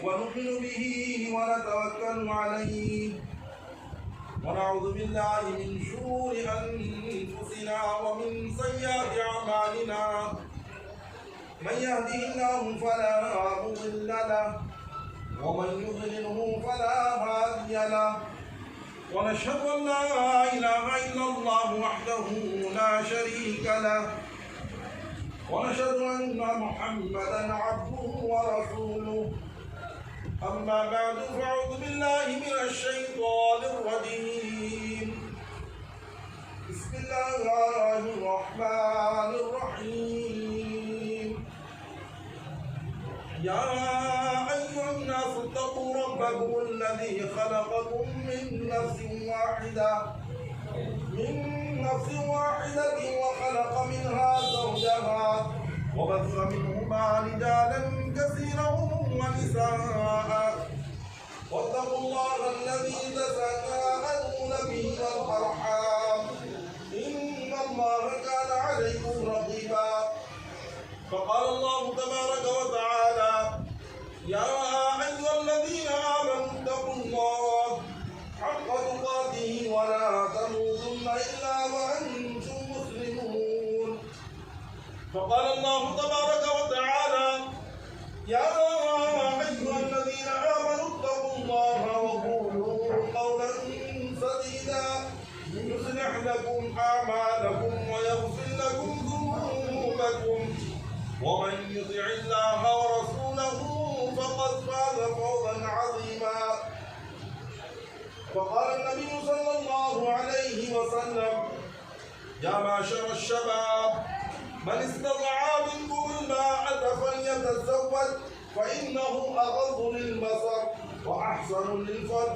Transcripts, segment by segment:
ونؤمن به ونتوكل عليه ونعوذ بالله من شرور أنفسنا ومن سيئات أعمالنا من يهده الله فلا مضل له ومن يضلله فلا هادي له ونشهد أن لا إله إلا الله وحده لا شريك له ونشهد أن محمدا عبده ورسوله أما بعد فأعوذ بالله من الشيطان الرجيم بسم الله الرحمن الرحيم يا أيها الناس اتقوا ربكم الذي خلقكم من نفس واحدة وخلق منها زوجها وبث منهما رجالا كثيرا ونساء واتقوا الله الذي تساءلون به والأرحام إن الله كان عليكم رقيبا فقال الله تبارك وتعالى يا أيها الذين آمنوا اتقوا الله حق تقاته ولا تموتن إلا وأنتم مسلمون فقال الله تبارك وتعالى يا أيها الذين آمنوا اتقوا الله وقولوا قولا سديدا يصلح لكم أعمالكم ويغفر لكم ذنوبكم ومن يطع الله ورسوله فقد فاز فوزا عظيما وقال النبي صلى الله عليه وسلم يا معشر الشباب من استطاع منكم الباءة فليتزوج فإنه أغض للبصر وأحسن للفرج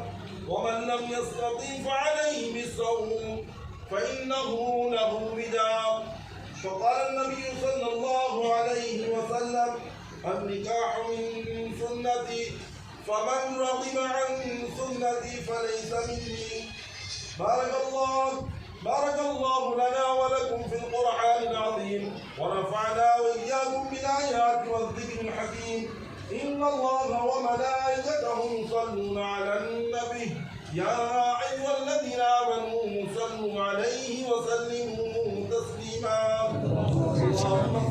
ومن لم يستطع فعليه بالصوم فإنه له وجاء فقال النبي صلى الله عليه وسلم النكاح من سنتي فمن رغب عن سنتي فليس مني بارك الله لنا ولكم في القرآن العظيم ونفعنا وإياكم بالآيات والذكر الحكيم إن الله وملائكته يصلون على النبي يا أيها الذين آمنوا صلوا عليه وسلموا تسليما اللهم